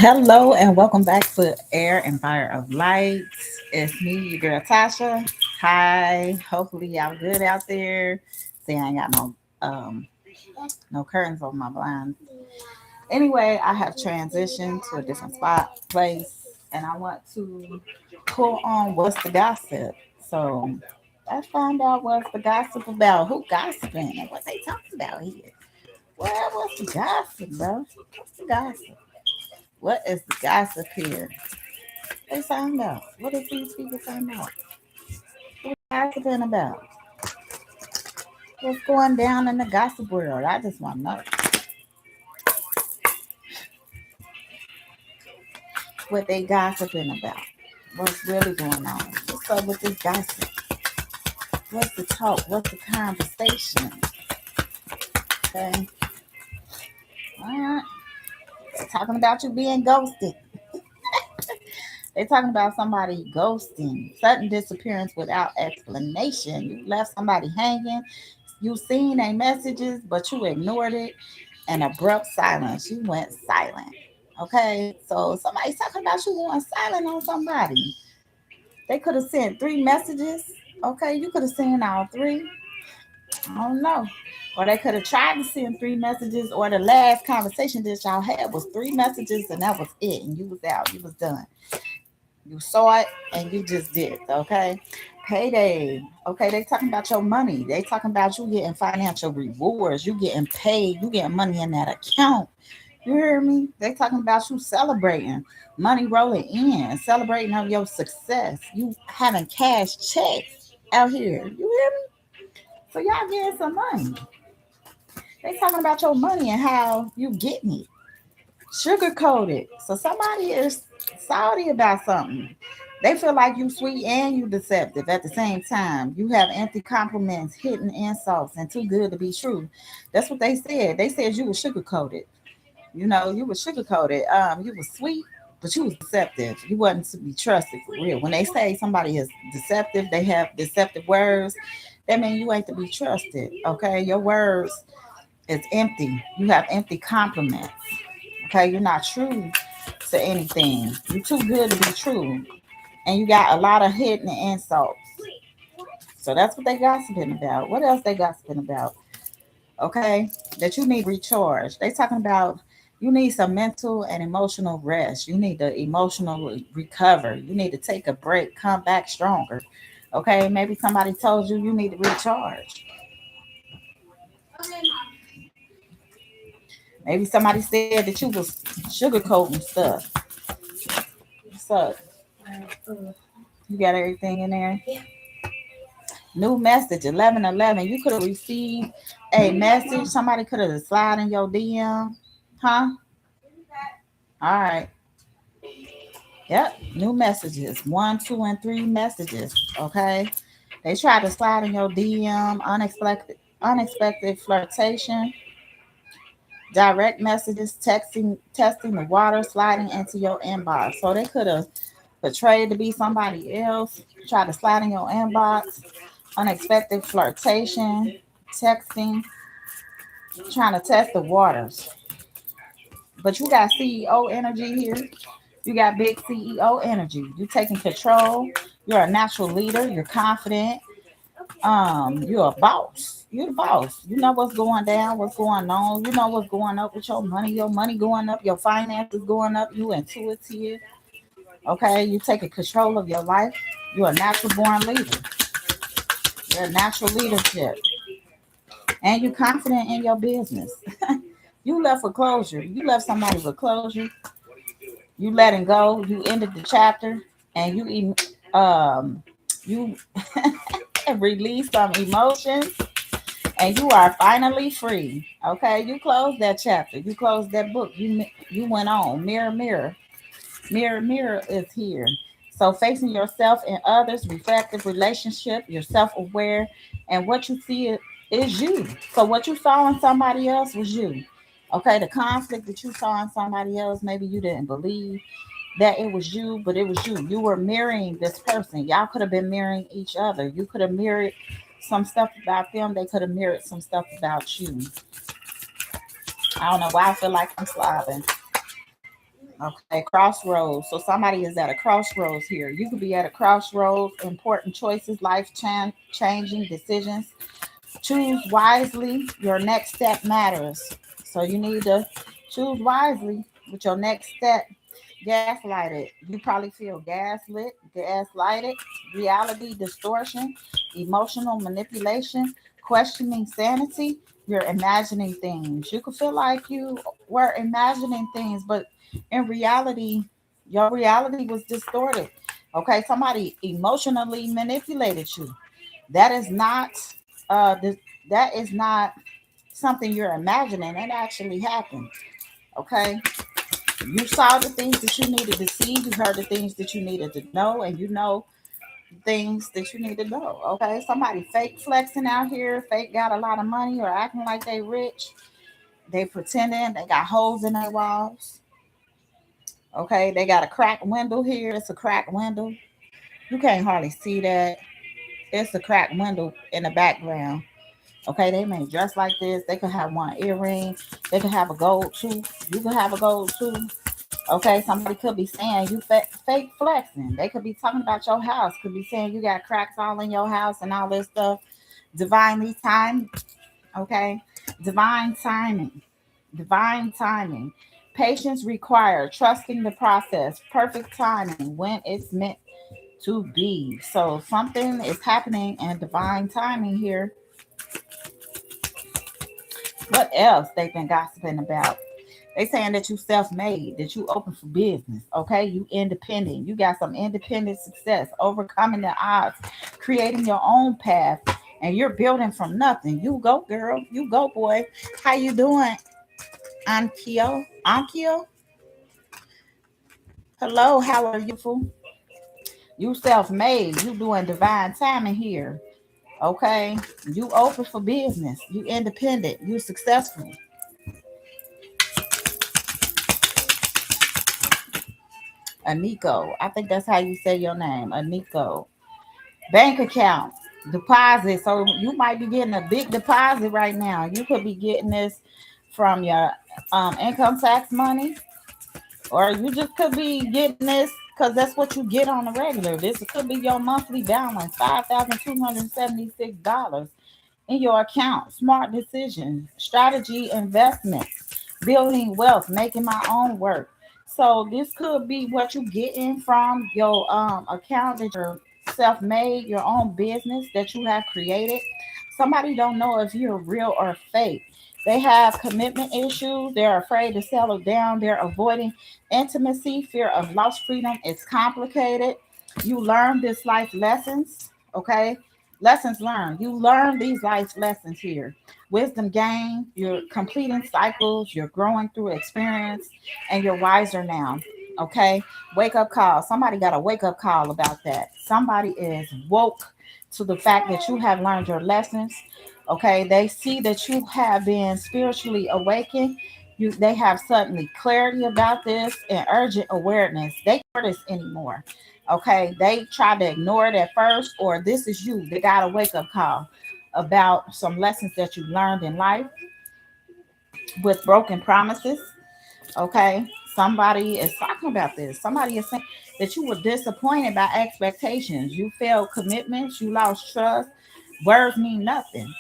Hello and welcome back to Air and Fire of Light. It's me, your girl Tasha. Hi. Hopefully y'all good out there. See, I ain't got no curtains over my blinds. Anyway, I have transitioned to a different place, and I want to pull on what's the gossip. So let's find out what's the gossip about. Who gossiping and what they talking about here? Well, what's the gossip, bro? What's the gossip? What is the gossip here? They talking about? What is these people talking about? What gossiping about? What's going down in the gossip world? I just want to know what they gossiping about. What's really going on? What's up with this gossip? What's the talk? What's the conversation? Okay. All right. They're talking about you being ghosted. They're talking about somebody ghosting, sudden disappearance without explanation. You left somebody hanging. You seen their messages, but you ignored it. And abrupt silence. You went silent. Okay. So somebody's talking about you going silent on somebody. They could have sent three messages. Okay. You could have sent all three. I don't know. Or they could have tried to send three messages, or the last conversation that y'all had was three messages and that was it. And you was out. You was done. You saw it and you just did. Okay. Payday. Okay, they talking about your money. They talking about you getting financial rewards. You getting paid. You getting money in that account. You hear me? They talking about you celebrating, money rolling in, celebrating of your success. You having cash checks out here. You hear me? So y'all getting some money. They talking about your money and how you getting it. Sugar coated. So somebody is salty about something. They feel like you sweet and you deceptive at the same time. You have empty compliments, hidden insults, and too good to be true. That's what they said. They said you were sugar coated. You know, you were sugar coated. You were sweet, but you was deceptive. You wasn't to be trusted for real. When they say somebody is deceptive, they have deceptive words. That means you ain't to be trusted. Okay, your words is empty. You have empty compliments. Okay, you're not true to anything. You're too good to be true, and you got a lot of hidden insults. So that's what they gossiping about. What else they gossiping about? Okay, that you need recharge. They talking about you need some mental and emotional rest. You need to emotionally recover. You need to take a break, come back stronger. Okay, maybe somebody told you you need to recharge. Maybe somebody said that you was sugarcoating stuff. So you got everything in there. New message 1111. You could have received a message. Somebody could have slid in your DM. Huh? All right. Yep, new messages. One, two, and three messages. Okay. They try to slide in your DM, unexpected flirtation, direct messages, texting, testing the water, sliding into your inbox. So they could have portrayed to be somebody else, try to slide in your inbox, unexpected flirtation, texting, trying to test the waters. But you got CEO energy here. You got big CEO energy. You taking control. You're a natural leader. You're confident. You're a boss. You're the boss. You know what's going down, what's going on. You know what's going up with your money. Your money going up. Your finances going up. You intuitive. Okay, you taking control of your life. You're a natural born leader. You're a natural leadership, and you're confident in your business. You left with closure. You left somebody with closure. You letting go. You ended the chapter, and you release some emotions, and you are finally free. Okay, you closed that chapter. You closed that book. You went on. Mirror, mirror, mirror, mirror is here. So facing yourself and others, reflective relationship. You're self-aware, and what you see is you. So what you saw in somebody else was you. Okay, the conflict that you saw in somebody else, maybe you didn't believe that it was you, but it was you. You were mirroring this person. Y'all could have been mirroring each other. You could have mirrored some stuff about them. They could have mirrored some stuff about you. I don't know why I feel like I'm slobbing. Okay, crossroads. So somebody is at a crossroads here. You could be at a crossroads, important choices, changing decisions. Choose wisely. Your next step matters. So you need to choose wisely with your next step. Gaslighted. You probably feel gaslighted, reality distortion, emotional manipulation, questioning sanity. You're imagining things. You could feel like you were imagining things, but in reality, your reality was distorted. Okay, somebody emotionally manipulated you. That is not uh, that is not something you're imagining. It actually happened. Okay, you saw the things that you needed to see, you heard the things that you needed to know, and you know things that you need to know. Okay, somebody fake flexing out here, fake got a lot of money or acting like they rich. They pretending they got holes in their walls. Okay, they got a cracked window here. It's a cracked window. You can't hardly see that. It's a cracked window in the background. Okay, they may dress like this. They could have one earring. They could have a gold tooth. You could have a gold tooth. Okay, somebody could be saying you fake flexing. They could be talking about your house. Could be saying you got cracks all in your house and all this stuff. Divinely timed. Okay, divine timing. Divine timing. Patience required. Trusting the process. Perfect timing when it's meant to be. So something is happening in divine timing here. What else they've been gossiping about? They saying that you self-made, that you open for business. Okay, you independent. You got some independent success, overcoming the odds, creating your own path, and you're building from nothing. You go, girl. You go, boy. How you doing, Ankyo? Ankyo? Hello. How are you, fool? You self-made. You doing divine timing here. Okay, you open for business. You independent. You successful. Aniko. I think that's how you say your name, Aniko. Bank account, deposit. So you might be getting a big deposit right now. You could be getting this from your income tax money, or you just could be getting this because that's what you get on the regular. This could be your monthly balance, $5,276 in your account. Smart decisions, strategy, investments, building wealth, making my own work. So this could be what you getting from your account that you're self-made, your own business that you have created. Somebody don't know if you're real or fake. They have commitment issues. They're afraid to settle down. They're avoiding intimacy. Fear of lost freedom. It's complicated. You learn this life lessons. Okay, lessons learned. You learn these life lessons here. Wisdom gained. You're completing cycles. You're growing through experience, and you're wiser now. Okay, wake up call. Somebody got a wake up call about that. Somebody is woke to the fact that you have learned your lessons. Okay, they see that you have been spiritually awakened. They have suddenly clarity about this and urgent awareness. They don't care this anymore. Okay, they try to ignore it at first, or this is you. They got a wake up call about some lessons that you learned in life with broken promises. Okay, somebody is talking about this. Somebody is saying that you were disappointed by expectations. You failed commitments. You lost trust. Words mean nothing.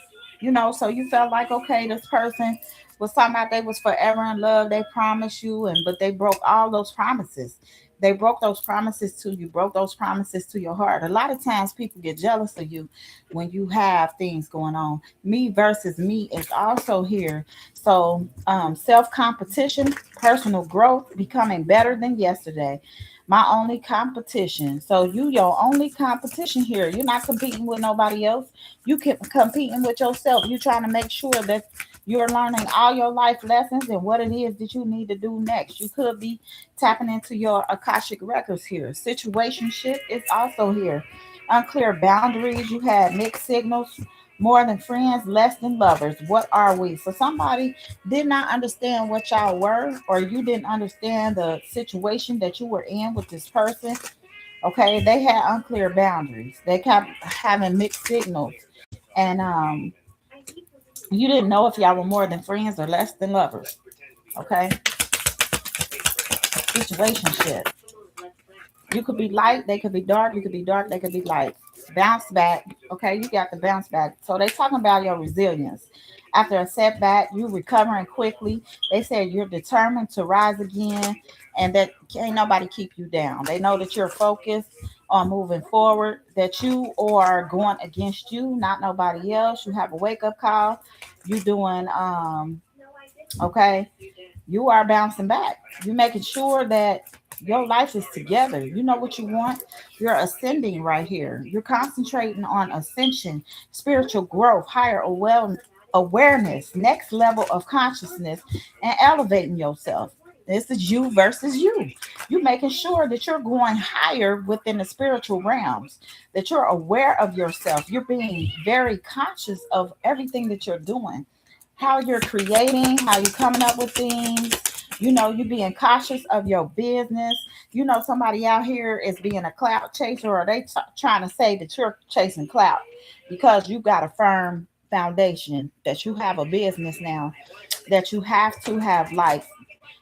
So you felt like, okay, this person was talking about they was forever in love. They promised you, and but they broke all those promises. They broke those promises to you, broke those promises to your heart. A lot of times people get jealous of you when you have things going on. Me versus me is also here. So self competition, personal growth, becoming better than yesterday. My only competition. So you your only competition here. You're not competing with nobody else. You keep competing with yourself. You're trying to make sure that you're learning all your life lessons and what it is that you need to do next. You could be tapping into your Akashic records here. Situationship is also here. Unclear boundaries. You had mixed signals. More than friends, less than lovers. What are we? So somebody did not understand what y'all were, or you didn't understand the situation that you were in with this person. Okay, they had unclear boundaries. They kept having mixed signals, and you didn't know if y'all were more than friends or less than lovers. Okay, Situationship. You could be light, they could be dark. You could be dark, they could be light. Bounce back. Okay, you got the bounce back. So they talking about your resilience. After a setback, you recovering quickly. They said you're determined to rise again, and that can't nobody keep you down. They know that you're focused on moving forward, that you are going against you, not nobody else. You have a wake up call. You doing okay, you are bouncing back. You're making sure that your life is together. You know what you want. You're ascending right here. You're concentrating on ascension, spiritual growth, higher awareness, next level of consciousness, and elevating yourself. This is you versus you. You're making sure that you're going higher within the spiritual realms, that you're aware of yourself. You're being very conscious of everything that you're doing, how you're creating, how you're coming up with things. You know, you being cautious of your business. You know, somebody out here is being a cloud chaser, or they trying to say that you're chasing clout because you got a firm foundation, that you have a business now, that you have to have life.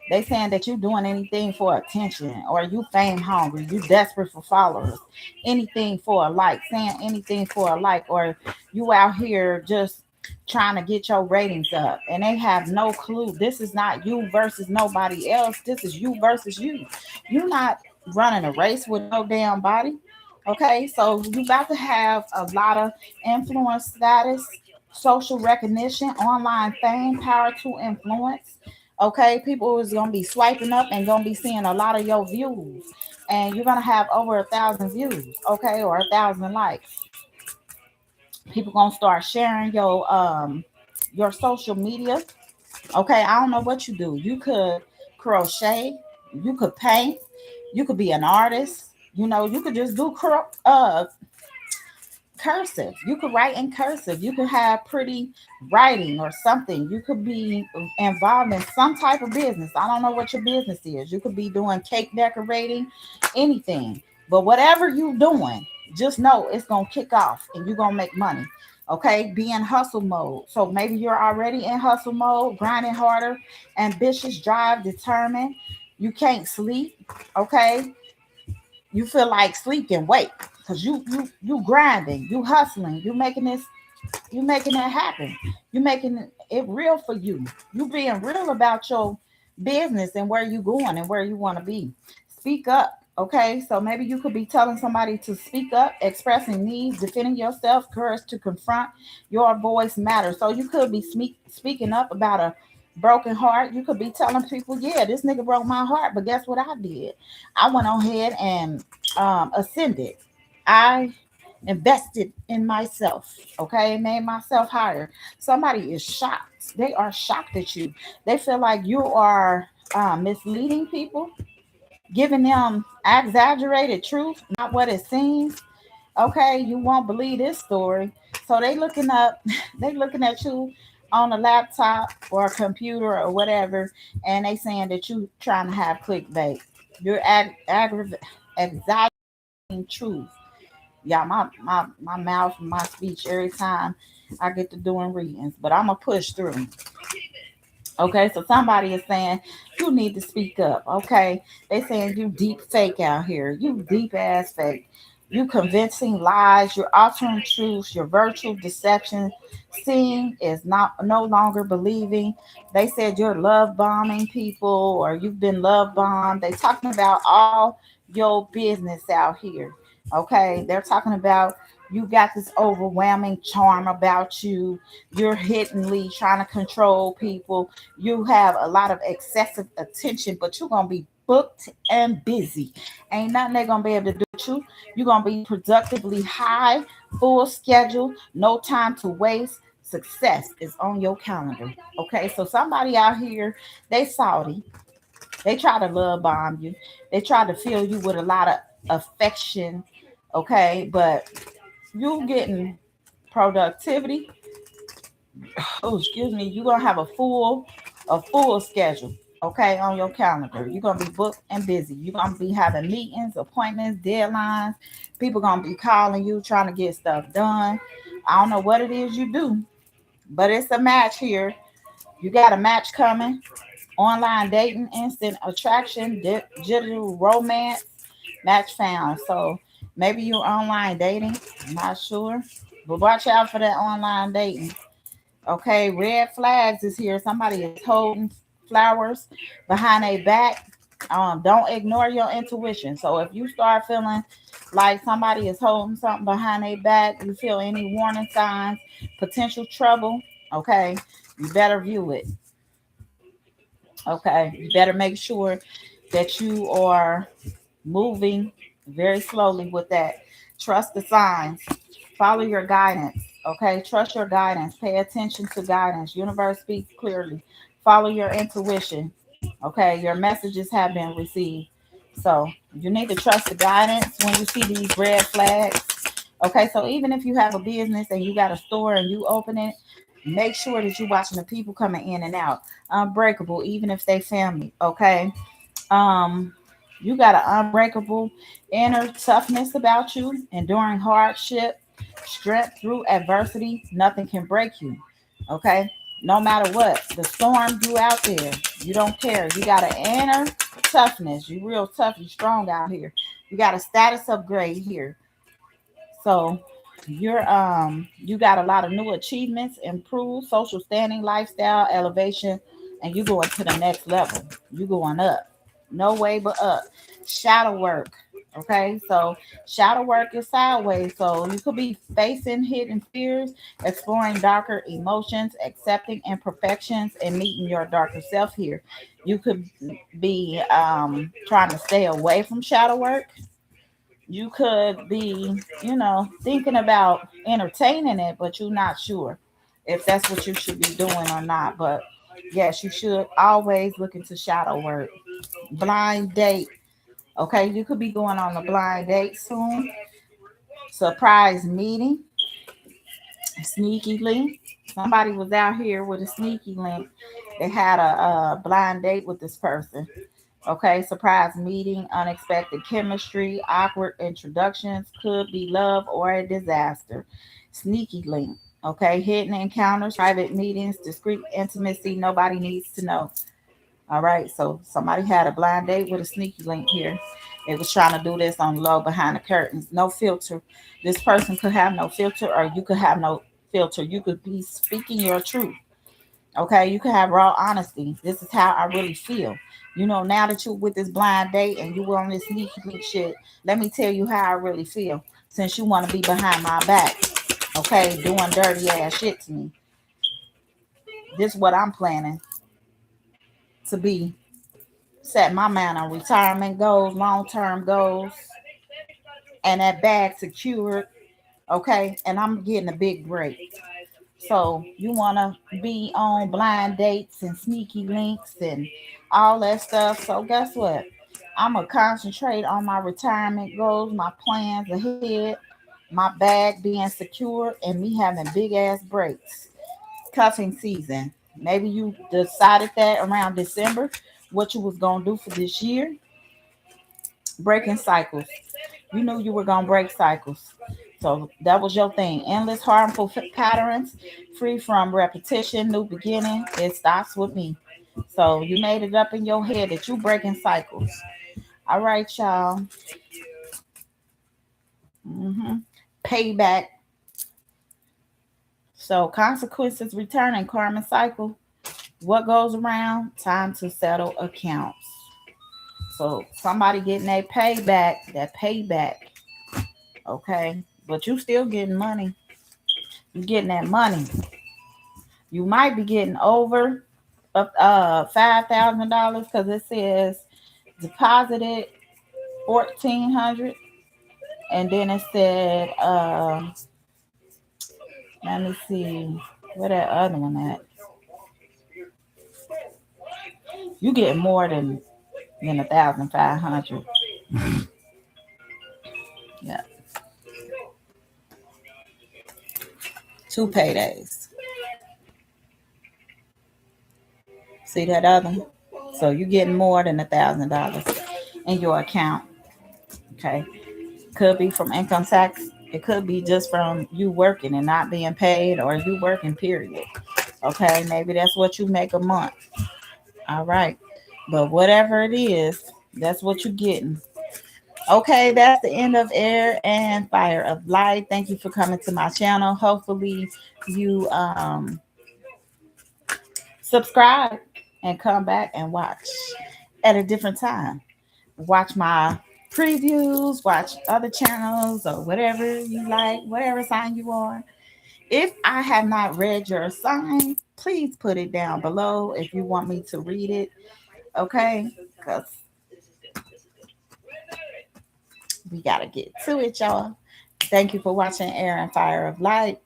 They saying that you doing anything for attention, or you fame hungry, you desperate for followers, anything for a like, saying anything for a like, or you out here just trying to get your ratings up, and they have no clue. This is not you versus nobody else. This is you versus you. You're not running a race with no damn body. Okay, so you about to have a lot of influence status, social recognition, online fame, power to influence. Okay, people is gonna be swiping up and gonna be seeing a lot of your views, and you're gonna have over 1,000 views, okay, or 1,000 likes. People gonna start sharing your social media. Okay, I don't know what you do. You could crochet, you could paint, you could be an artist. You know, you could just do cursive. You could write in cursive. You could have pretty writing or something. You could be involved in some type of business. I don't know what your business is. You could be doing cake decorating, anything. But whatever you doing, just know it's gonna kick off and you're gonna make money. Okay, be in hustle mode. So maybe you're already in hustle mode, grinding harder, ambitious, drive, determined. You can't sleep. Okay, you feel like sleep can wait because you grinding, you hustling, you making that happen. You making it real for you. You being real about your business and where you going and where you want to be. Speak up. Okay, so maybe you could be telling somebody to speak up, expressing needs, defending yourself, courage to confront. Your voice matters. So you could be speaking up about a broken heart. You could be telling people, yeah, this nigga broke my heart, but guess what I did? I went on ahead and ascended. I invested in myself, okay, made myself higher. Somebody is shocked. They are shocked at you. They feel like you are misleading people, giving them exaggerated truth, not what it seems. Okay, you won't believe this story. So they looking up, they looking at you on a laptop or a computer or whatever, and they saying that you trying to have clickbait. You're exaggerating truth. Yeah, my mouth and my speech every time I get to doing readings, but I'm gonna push through. Okay, so somebody is saying you need to speak up. Okay, they saying you deep fake out here. You deep ass fake. You convincing lies. You're altering truths. Your virtual deception. Seeing is not no longer believing. They said you're love bombing people, or you've been love bombed. They talking about all your business out here. Okay, they're talking about you got this overwhelming charm about you. You're hiddenly trying to control people. You have a lot of excessive attention, but you're gonna be booked and busy. Ain't nothing they're gonna be able to do with you. You're gonna be productively high, full schedule, no time to waste. Success is on your calendar. Okay, so somebody out here, they salty. They try to love bomb you. They try to fill you with a lot of affection. Okay, but you getting productivity. Oh, excuse me. You're gonna have a full schedule, okay, on your calendar. You're gonna be booked and busy. You're gonna be having meetings, appointments, deadlines. People gonna be calling you, trying to get stuff done. I don't know what it is you do, but it's a match here. You got a match coming. Online dating, instant attraction, digital romance, match found. So maybe you're online dating, not sure, but watch out for that online dating. Okay, red flags is here. Somebody is holding flowers behind a back. Don't ignore your intuition. So if you start feeling like somebody is holding something behind their back, you feel any warning signs, potential trouble, okay, you better view it. Okay, you better make sure that you are moving very slowly with that. Trust the signs. Follow your guidance. Okay, trust your guidance. Pay attention to guidance. Universe speaks clearly. Follow your intuition. Okay, your messages have been received. So you need to trust the guidance when you see these red flags. Okay, so even if you have a business and you got a store and you open it, make sure that you're watching the people coming in and out. Unbreakable, even if they family. Okay, um, you got an unbreakable inner toughness about you, enduring hardship, strength through adversity. Nothing can break you. Okay, no matter what, the storm you out there, you don't care. You got an inner toughness. You real tough. You strong out here. You got a status upgrade here. So you got a lot of new achievements, improved social standing, lifestyle elevation, and you going to the next level. You going up. No way but up. Shadow work. Okay, so shadow work is sideways. So you could be facing hidden fears, exploring darker emotions, accepting imperfections, and meeting your darker self here. You could be trying to stay away from shadow work. You could be, thinking about entertaining it, but you're not sure if that's what you should be doing or not. But yes, you should always look into shadow work. Blind date. Okay, you could be going on a blind date soon. Surprise meeting, sneaky link. Somebody was out here with a sneaky link. They had a blind date with this person. Okay, surprise meeting, unexpected chemistry, awkward introductions, could be love or a disaster. Sneaky link. Okay, hidden encounters, private meetings, discreet intimacy, nobody needs to know. All right, so somebody had a blind date with a sneaky link here. They was trying to do this on low behind the curtains, no filter. This person could have no filter, or you could have no filter. You could be speaking your truth. Okay, you can have raw honesty. This is how I really feel. Now that you're with this blind date and you were on this sneaky link shit, let me tell you how I really feel. Since you want to be behind my back, okay, doing dirty ass shit to me. This is what I'm planning to be. Set my mind on retirement goals, long term goals, and that bag secured. Okay, and I'm getting a big break. So you want to be on blind dates and sneaky links and all that stuff. So guess what? I'm going to concentrate on my retirement goals, my plans ahead, my bag being secure, and me having big ass breaks. Cuffing season. Maybe you decided that around December, what you was going to do for this year. Breaking cycles. You knew you were going to break cycles. So that was your thing. Endless harmful patterns, free from repetition, new beginning. It stops with me. So you made it up in your head that you breaking cycles. All right, y'all. hmm Payback. So consequences return and karma cycle. What goes around? Time to settle accounts. So somebody getting that payback. Okay. But you still getting money. You getting that money. You might be getting over $5,000 because it says deposited 1,400, and then it said let me see where that other one at. You get more than 1,500. Yeah, 2 paydays. See that other one? So you getting more than $1,000 in your account. Okay, could be from income tax. It could be just from you working and not being paid, or you working period. Okay, maybe that's what you make a month. All right. But whatever it is, that's what you're getting. Okay, that's the end of Air and Fire of Light. Thank you for coming to my channel. Hopefully you subscribe and come back and watch at a different time. Watch my previews, watch other channels or whatever you like, whatever sign you are. If I have not read your sign, please put it down below if you want me to read it. Okay? Because we got to get to it, y'all. Thank you for watching Air and Fire of Light.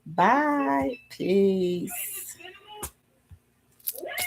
Bye. Peace.